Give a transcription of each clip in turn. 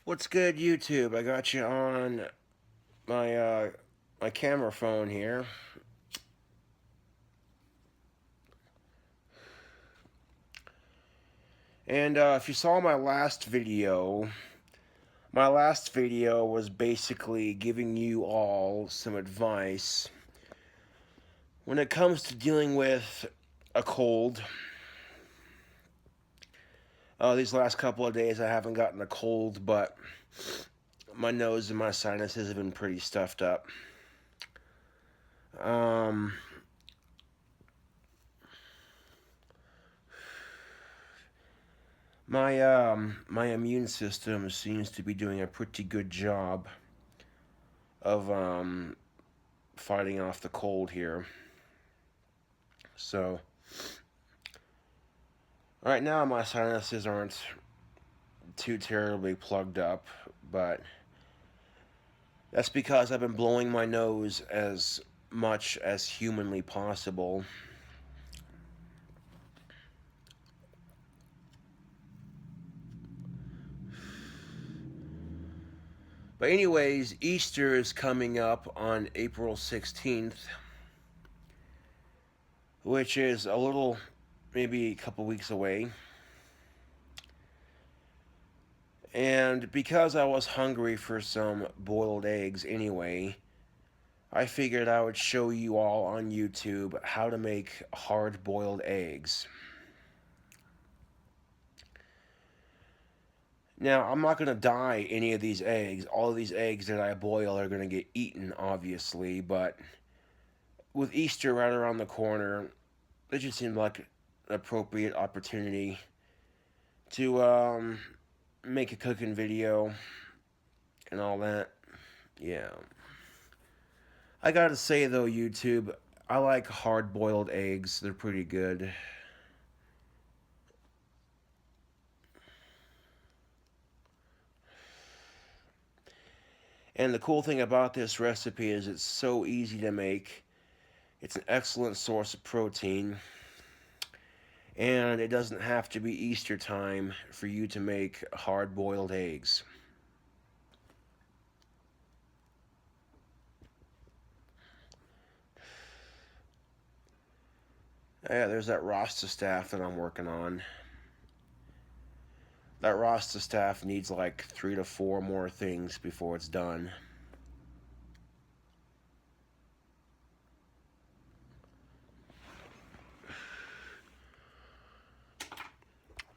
What's good, YouTube? I got you on my camera phone here, and if you saw my last video was basically giving you all some advice when it comes to dealing with a cold. These last couple of days, I haven't gotten a cold, but my nose and my sinuses have been pretty stuffed up. Um, my immune system seems to be doing a pretty good job of fighting off the cold here. So right now my sinuses aren't too terribly plugged up, but that's because I've been blowing my nose as much as humanly possible. But anyways, Easter is coming up on April 16th, which is a little, maybe a couple weeks away. And because I was hungry for some boiled eggs anyway, I figured I would show you all on YouTube how to make hard-boiled eggs. Now, I'm not going to dye any of these eggs. All of these eggs that I boil are going to get eaten, obviously, but with Easter right around the corner, it just seemed like an appropriate opportunity to make a cooking video and all that. Yeah. I gotta say though, YouTube, I like hard-boiled eggs. They're pretty good. And the cool thing about this recipe is it's so easy to make. It's an excellent source of protein. And it doesn't have to be Easter time for you to make hard-boiled eggs. Yeah, there's that Rasta staff that I'm working on. That Rasta staff needs like 3 to 4 more things before it's done.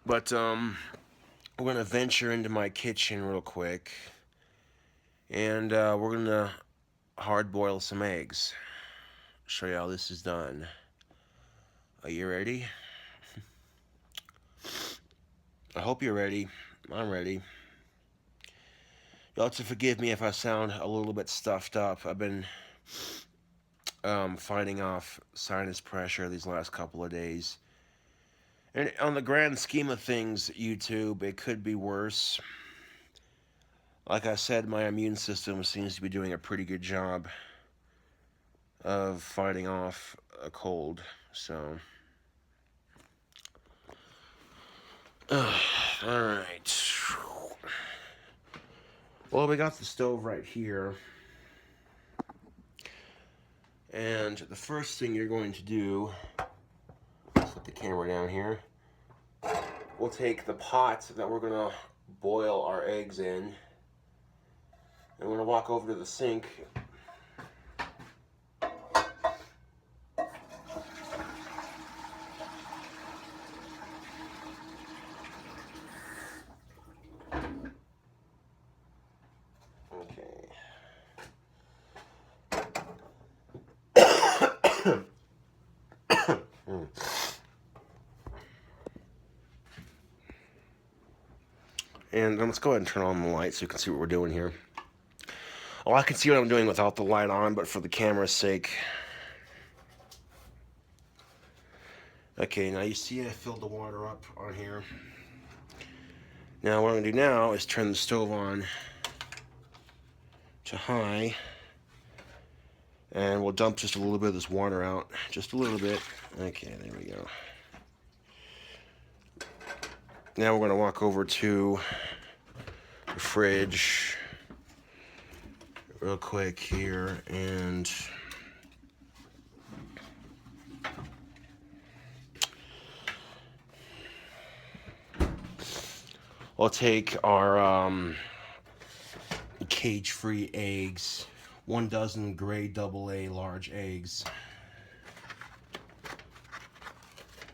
But we're gonna venture into my kitchen real quick, and we're gonna hard boil some eggs. Show you how this is done. Are you ready? I hope you're ready. I'm ready. You'll have to forgive me if I sound a little bit stuffed up. I've been fighting off sinus pressure these last couple of days. And on the grand scheme of things, YouTube, it could be worse. Like I said, my immune system seems to be doing a pretty good job of fighting off a cold. So, alright. Well, we got the stove right here. And the first thing you're going to do, let's put the camera down here. We'll take the pot that we're going to boil our eggs in. And we're going to walk over to the sink. And let's go ahead and turn on the light so you can see what we're doing here. Oh, I can see what I'm doing without the light on, but for the camera's sake. Okay, now you see I filled the water up on here. Now what I'm going to do now is turn the stove on to high. And we'll dump just a little bit of this water out. Just a little bit. Okay, there we go. Now we're going to walk over to fridge real quick here, and we'll take our cage-free eggs, 1 dozen gray AA large eggs,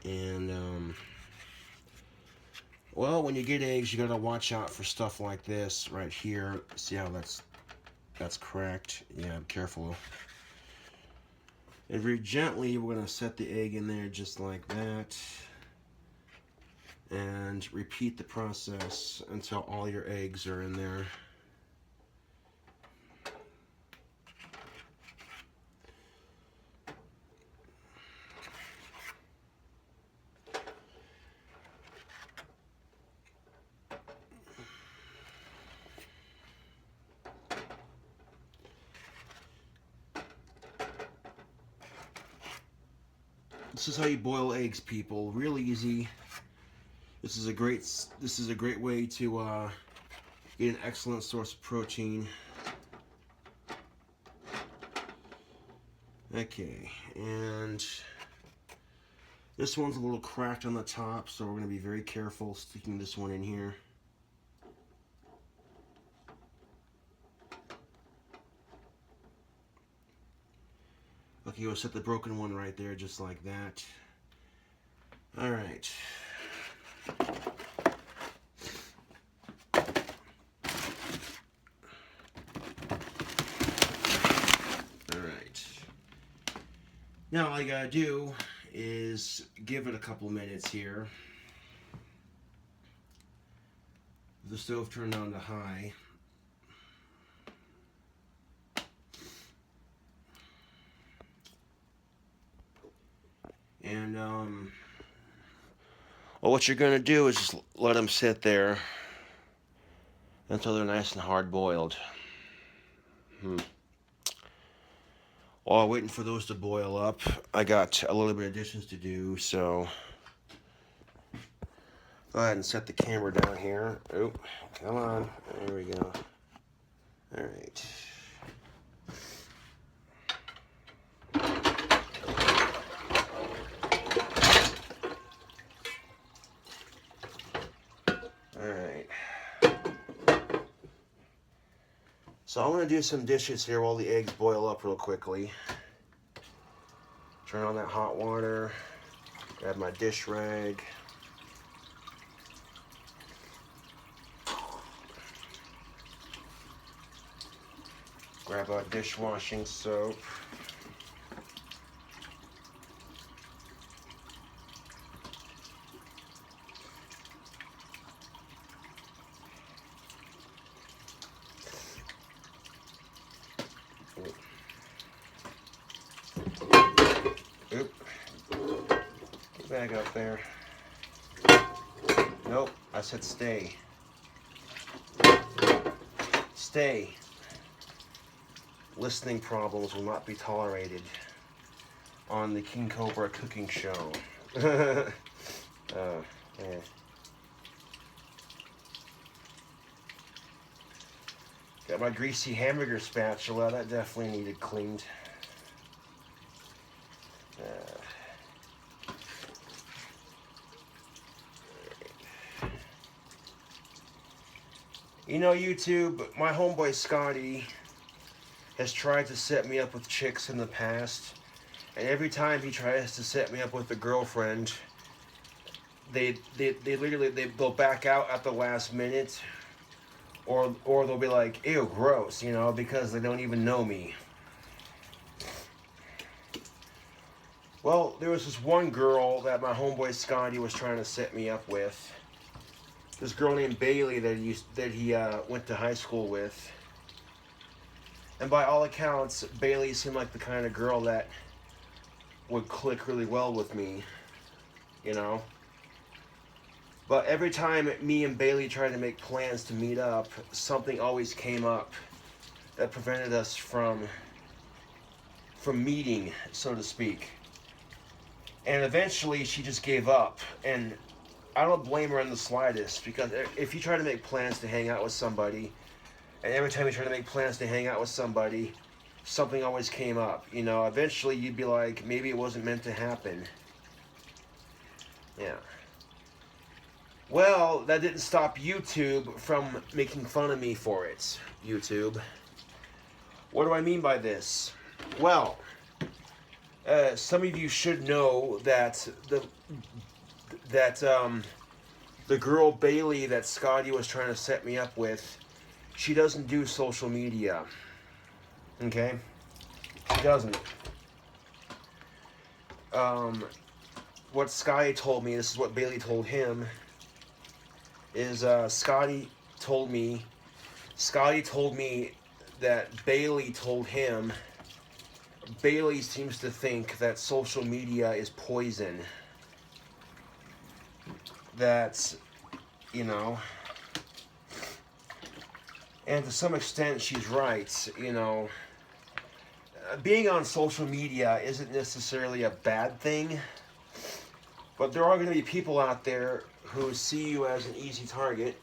and well, when you get eggs, you gotta watch out for stuff like this right here. See how that's cracked? Yeah, be careful. And very gently, we're gonna set the egg in there just like that, and repeat the process until all your eggs are in there. This is how you boil eggs, people. Real easy. This is a great way to get an excellent source of protein. Okay, and this one's a little cracked on the top, so we're going to be very careful sticking this one in here. Okay, we'll set the broken one right there, just like that. All right. All right. Now all you gotta do is give it a couple minutes here. The stove turned on to high. And well, what you're gonna do is just let them sit there until they're nice and hard boiled. While waiting for those to boil up, I got a little bit of dishes to do, so go ahead and set the camera down here. Oh, come on. There we go. All right. Alright. So I'm going to do some dishes here while the eggs boil up real quickly. Turn on that hot water. Grab my dish rag. Grab our dishwashing soap. Oop. Get back up there. Nope, I said stay. Stay. Listening problems will not be tolerated on the King Cobra cooking show. Yeah. Got my greasy hamburger spatula. That definitely needed cleaned. You know, YouTube, my homeboy Scotty has tried to set me up with chicks in the past, and every time he tries to set me up with a girlfriend, they'll back out at the last minute, or they'll be like, ew, gross, you know, because they don't even know me. Well, there was this one girl that my homeboy Scotty was trying to set me up with. This girl named Bailey that he went to high school with. And by all accounts, Bailey seemed like the kind of girl that would click really well with me, you know. But every time me and Bailey tried to make plans to meet up, something always came up that prevented us from meeting, so to speak. And eventually she just gave up, and I don't blame her in the slightest, because if you try to make plans to hang out with somebody, and every time you try to make plans to hang out with somebody, something always came up. You know, eventually you'd be like, maybe it wasn't meant to happen. Yeah. Well, that didn't stop YouTube from making fun of me for it. YouTube. What do I mean by this? Well, some of you should know that the girl Bailey that Scotty was trying to set me up with, she doesn't do social media. Okay? She doesn't. What Scotty told me, this is what Bailey told him, is Scotty told me that Bailey told him, Bailey seems to think that social media is poison. That's, you know, and to some extent she's right. You know, being on social media isn't necessarily a bad thing, but there are going to be people out there who see you as an easy target,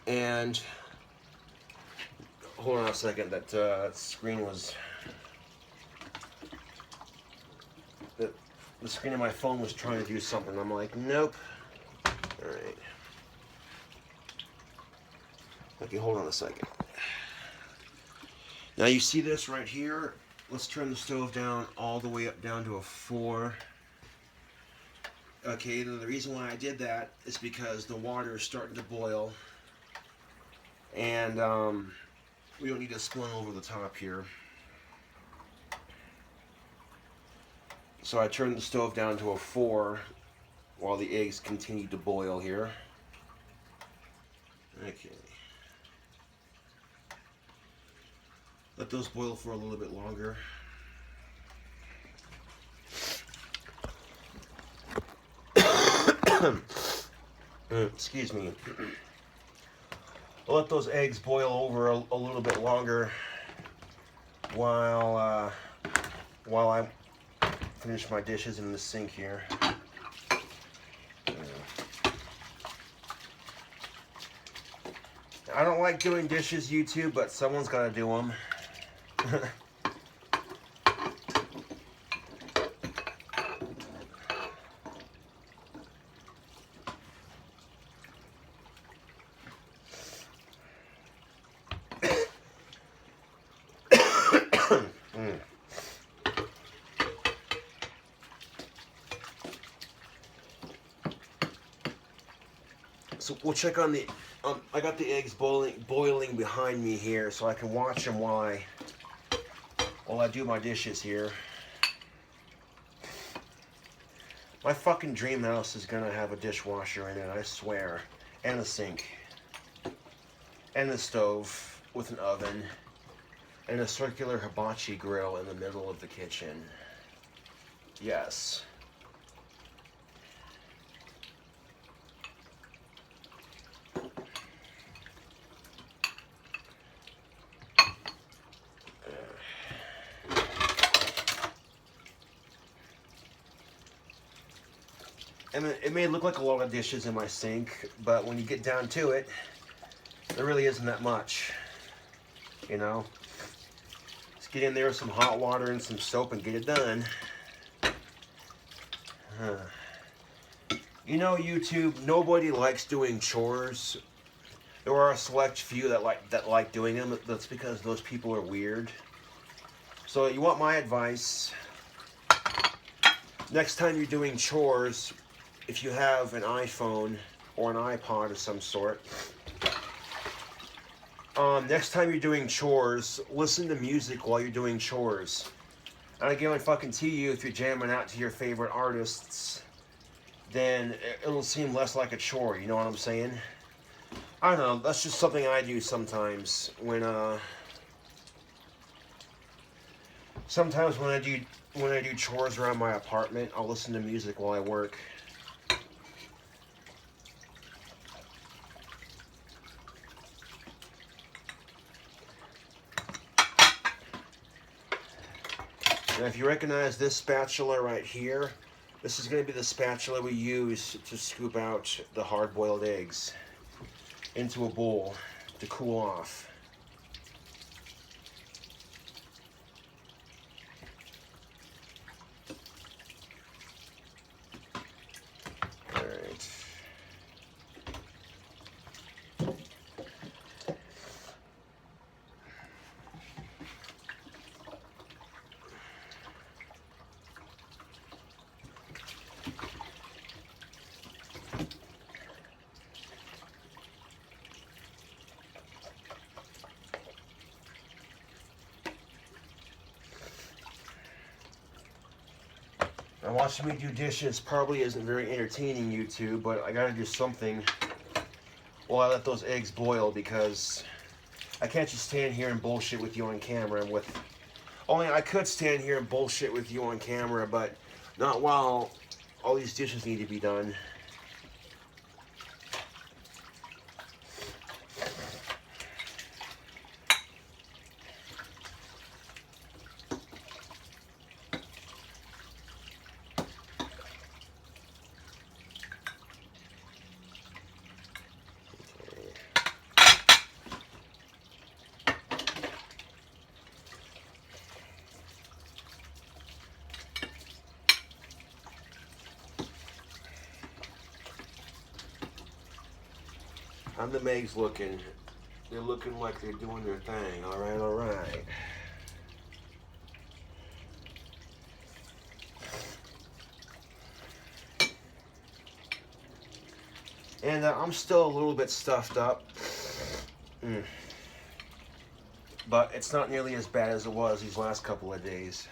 and hold on a second, that screen was, the screen of my phone was trying to do something. I'm like, nope. Alright. Okay, hold on a second. Now you see this right here? Let's turn the stove down all the way up down to a 4. Okay, and the reason why I did that is because the water is starting to boil. And we don't need to spoon over the top here. So I turned the stove down to a 4 while the eggs continue to boil here. Okay. Let those boil for a little bit longer. Excuse me. I'll let those eggs boil over a little bit longer while I finish my dishes in the sink here. I don't like doing dishes, YouTube, but someone's got to do them. So we'll check on the. I got the eggs boiling behind me here, so I can watch them while I do my dishes here. My fucking dream house is gonna have a dishwasher in it, I swear, and a sink, and a stove with an oven, and a circular hibachi grill in the middle of the kitchen. Yes. And it may look like a lot of dishes in my sink, but when you get down to it, there really isn't that much. You know? Just get in there with some hot water and some soap and get it done. You know, YouTube, nobody likes doing chores. There are a select few that like doing them. That's because those people are weird. So you want my advice? Next time you're doing chores, if you have an iPhone or an iPod of some sort, next time you're doing chores, listen to music while you're doing chores. And I guarantee you, if you're jamming out to your favorite artists, then it'll seem less like a chore. You know what I'm saying? I don't know. That's just something I do sometimes when sometimes when I do chores around my apartment, I'll listen to music while I work. Now, if you recognize this spatula right here, This is going to be the spatula we use to scoop out the hard-boiled eggs into a bowl to cool off. All right. Now, watching me do dishes probably isn't very entertaining, YouTube, but I gotta do something while I let those eggs boil, because I can't just stand here and bullshit with you on camera. Only I could stand here and bullshit with you on camera, but not while all these dishes need to be done. How the eggs looking? They're looking like they're doing their thing. All right, all right. And I'm still a little bit stuffed up. But it's not nearly as bad as it was these last couple of days.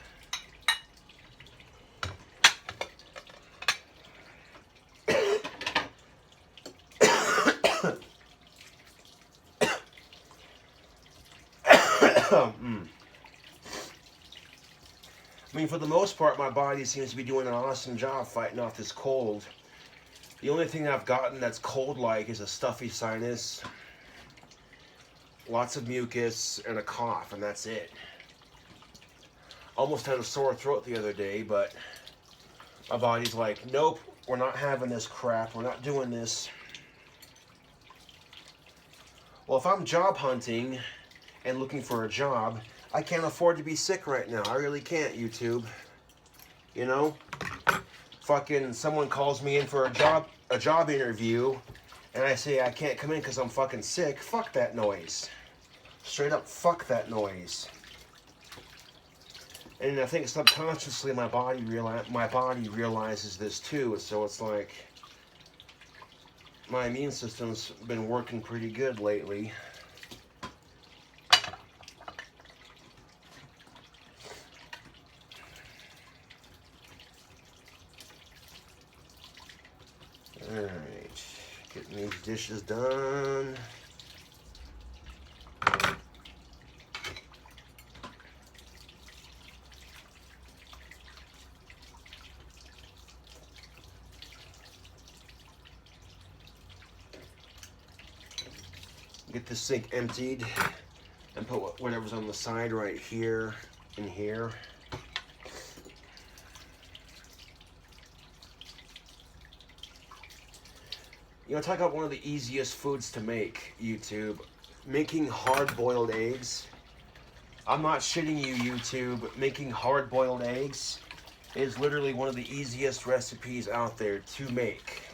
I mean, for the most part, my body seems to be doing an awesome job fighting off this cold. The only thing I've gotten that's cold-like is a stuffy sinus, lots of mucus, and a cough, and that's it. Almost had a sore throat the other day, but my body's like, nope, we're not having this crap. We're not doing this. Well, if I'm job hunting and looking for a job, I can't afford to be sick right now. I really can't, YouTube. You know? Fucking someone calls me in for a job interview, and I say I can't come in because I'm fucking sick. Fuck that noise. Straight up, fuck that noise. And I think subconsciously my body realizes this too. So it's like my immune system's been working pretty good lately. Alright, getting these dishes done. Get the sink emptied and put whatever's on the side right here in here. You know, talk about one of the easiest foods to make, YouTube. Making hard-boiled eggs. I'm not shitting you, YouTube. Making hard-boiled eggs is literally one of the easiest recipes out there to make.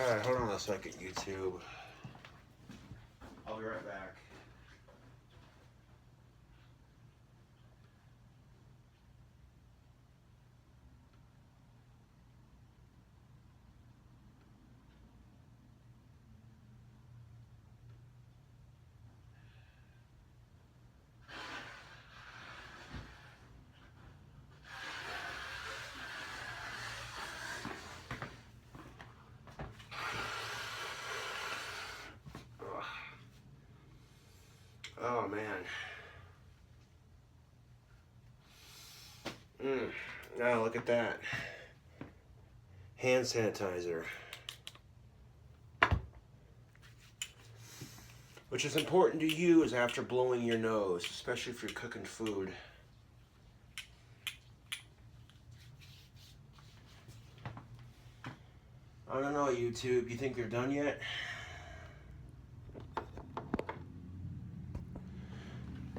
Alright, hold on a second, YouTube. I'll be right back. Oh man. Now look at that. Hand sanitizer. Which is important to use after blowing your nose, especially if you're cooking food. I don't know, YouTube. You think they're done yet?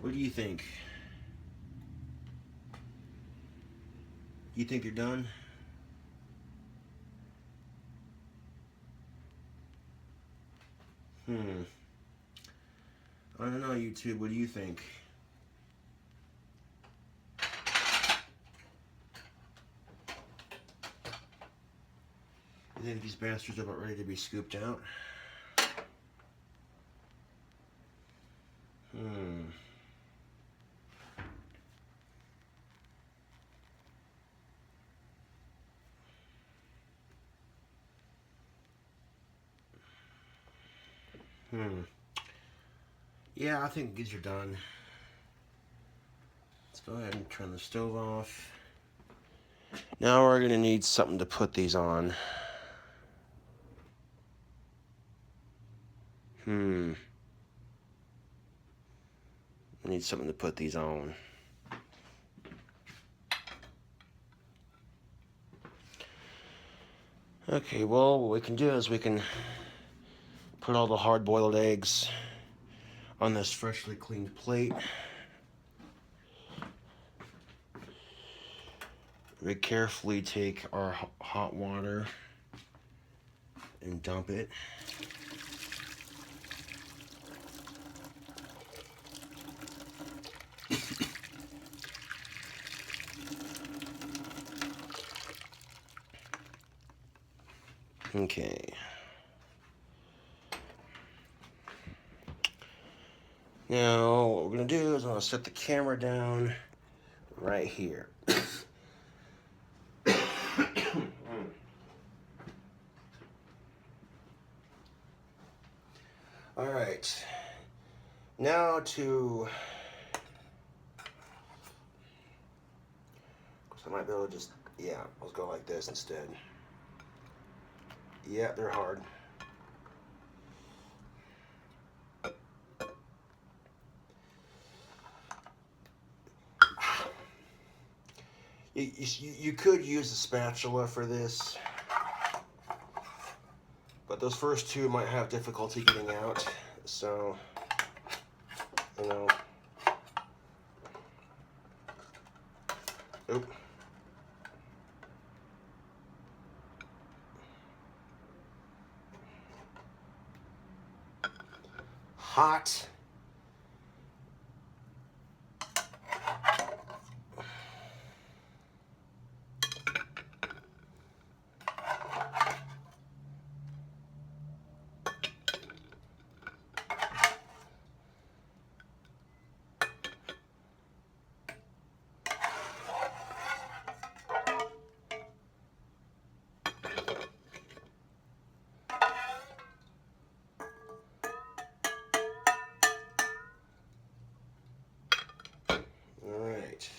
What do you think? You think they're done? I don't know, YouTube. What do you think? You think these bastards are about ready to be scooped out? Yeah, I think these are done. Let's go ahead and turn the stove off. Now we're gonna need something to put these on. I need something to put these on. Okay, well, what we can do is we can put all the hard-boiled eggs on this freshly cleaned plate. We carefully take our hot water and dump it. Okay. Now, what we're gonna do is I'm gonna set the camera down right here. All right. Now to, I might be able to just, yeah, let's go like this instead. Yeah, they're hard. You could use a spatula for this, but those first two might have difficulty getting out, so, you know. Oop. Hot. All right.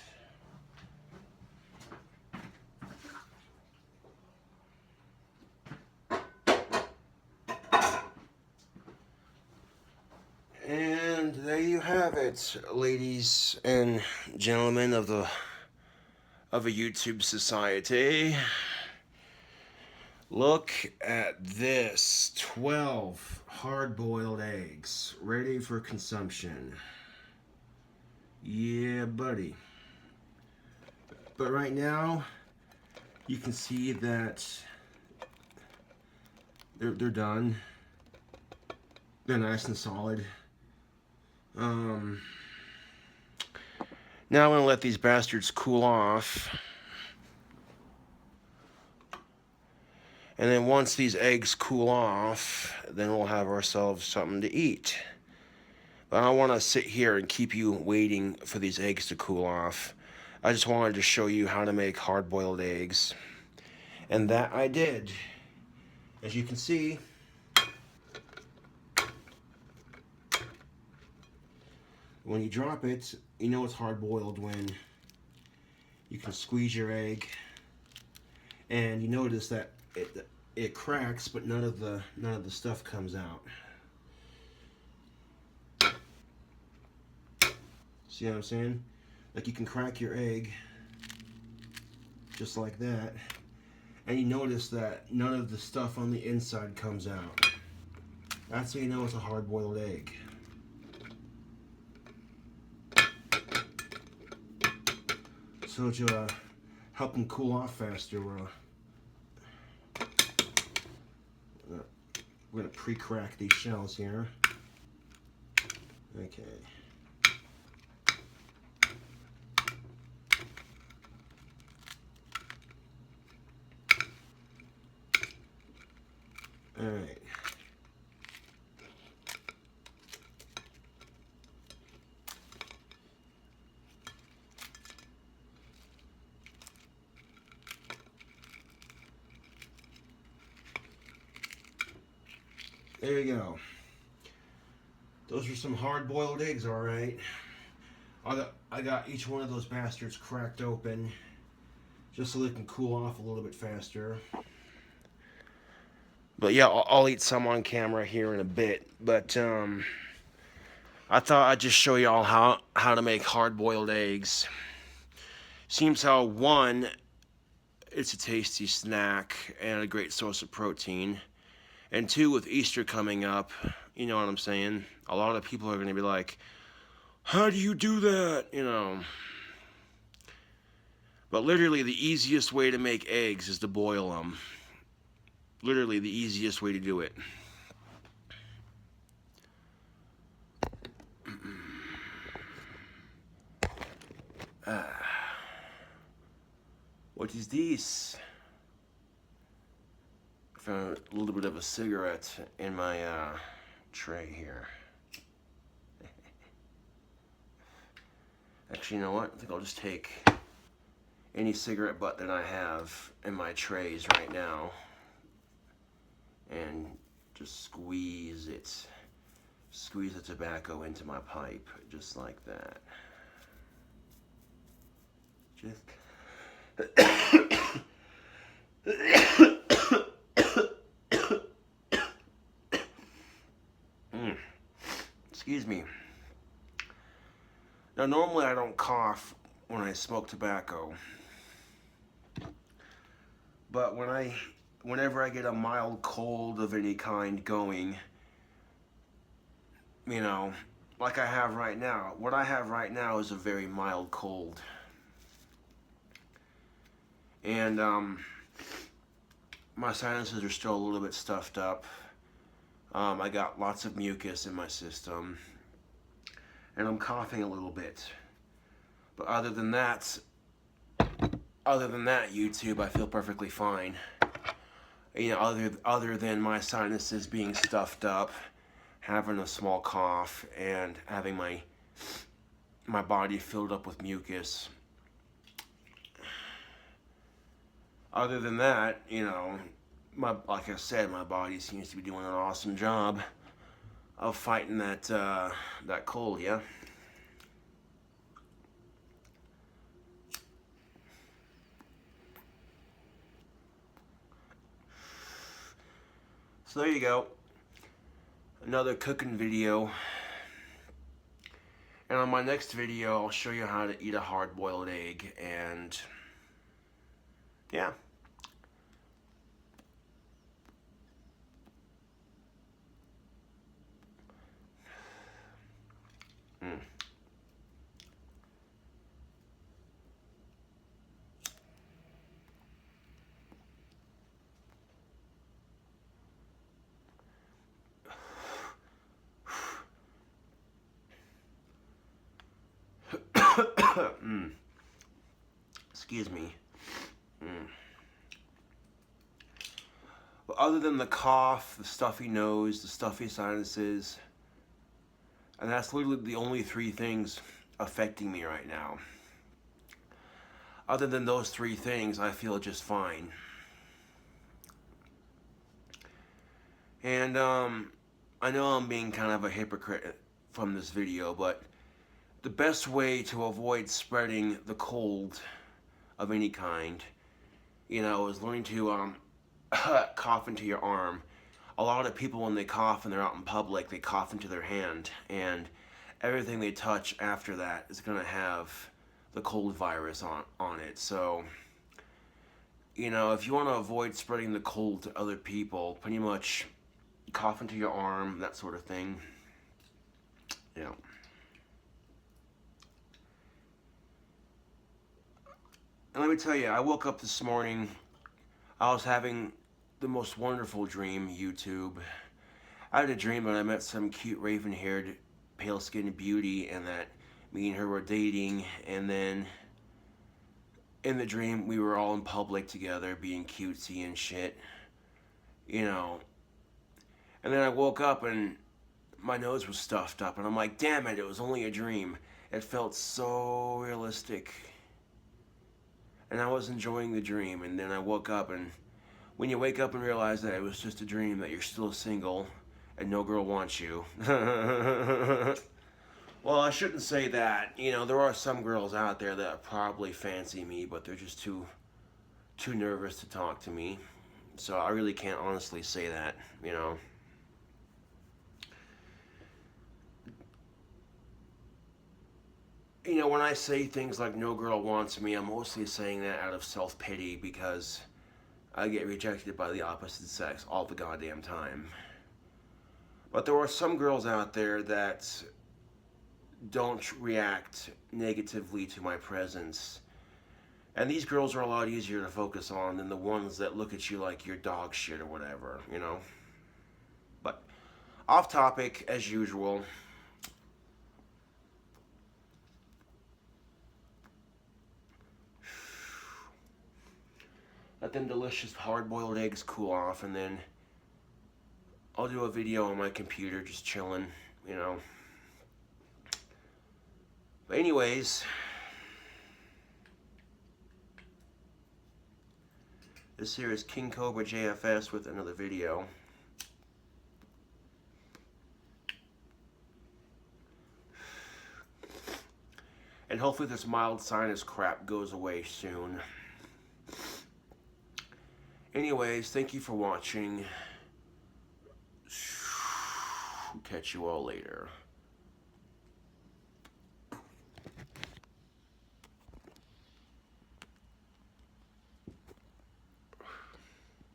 And there you have it, ladies and gentlemen of a YouTube society. Look at this, 12 hard-boiled eggs ready for consumption. Yeah, buddy. But right now, you can see that they're done. They're nice and solid. Now I'm gonna let these bastards cool off. And then once these eggs cool off, then we'll have ourselves something to eat. But I don't want to sit here and keep you waiting for these eggs to cool off. I just wanted to show you how to make hard-boiled eggs. And that I did. As you can see, when you drop it, you know it's hard-boiled when you can squeeze your egg, and you notice that it cracks, but none of the stuff comes out. See what I'm saying? Like, you can crack your egg just like that, and you notice that none of the stuff on the inside comes out. That's how you know it's a hard-boiled egg. So to help them cool off faster, we're going to pre-crack these shells here. Okay. All right. There you go. Those are some hard-boiled eggs, all right. I got each one of those bastards cracked open just so they can cool off a little bit faster. But yeah, I'll eat some on camera here in a bit. But I thought I'd just show you all how to make hard-boiled eggs. Seems how, one, it's a tasty snack and a great source of protein. And two, with Easter coming up, you know what I'm saying? A lot of people are going to be like, how do you do that? You know. But literally, the easiest way to make eggs is to boil them. Literally, the easiest way to do it. What is this? I found a little bit of a cigarette in my tray here. Actually, you know what? I think I'll just take any cigarette butt that I have in my trays right now and just squeeze the tobacco into my pipe, just like that. Just excuse me. Now, normally I don't cough when I smoke tobacco, but whenever I get a mild cold of any kind going, you know, like I have right now. What I have right now is a very mild cold. And my sinuses are still a little bit stuffed up. I got lots of mucus in my system. And I'm coughing a little bit. But other than that, YouTube, I feel perfectly fine. You know, other than my sinuses being stuffed up, having a small cough, and having my body filled up with mucus. Other than that, you know, like I said, my body seems to be doing an awesome job of fighting that cold, yeah? So there you go. Another cooking video. And on my next video, I'll show you how to eat a hard-boiled egg, and yeah. Excuse me. Mm. But other than the cough, the stuffy nose, the stuffy sinuses, and that's literally the only three things affecting me right now. Other than those three things, I feel just fine. And I know I'm being kind of a hypocrite from this video, but the best way to avoid spreading the cold of any kind, is learning to cough into your arm. A lot of people, when they cough and they're out in public, they cough into their hand, and everything they touch after that is going to have the cold virus on it. So, if you want to avoid spreading the cold to other people, pretty much cough into your arm, that sort of thing. Yeah. And let me tell you, I woke up this morning, I was having the most wonderful dream, YouTube. I had a dream that I met some cute raven-haired, pale-skinned beauty, and that me and her were dating, and then in the dream we were all in public together being cutesy and shit. And then I woke up and my nose was stuffed up, and I'm like, damn it, it was only a dream. It felt so realistic. And I was enjoying the dream, and then I woke up, and when you wake up and realize that it was just a dream, that you're still single and no girl wants you. Well, I shouldn't say that. There are some girls out there that probably fancy me, but they're just too nervous to talk to me. So I really can't honestly say that. When I say things like no girl wants me, I'm mostly saying that out of self-pity, because I get rejected by the opposite sex all the goddamn time. But there are some girls out there that don't react negatively to my presence. And these girls are a lot easier to focus on than the ones that look at you like you're dog shit or whatever, But off topic, as usual. Let them delicious hard-boiled eggs cool off, and then I'll do a video on my computer just chilling, But anyways, this here is King Cobra JFS with another video. And hopefully this mild sinus crap goes away soon. Anyways, thank you for watching. Catch you all later.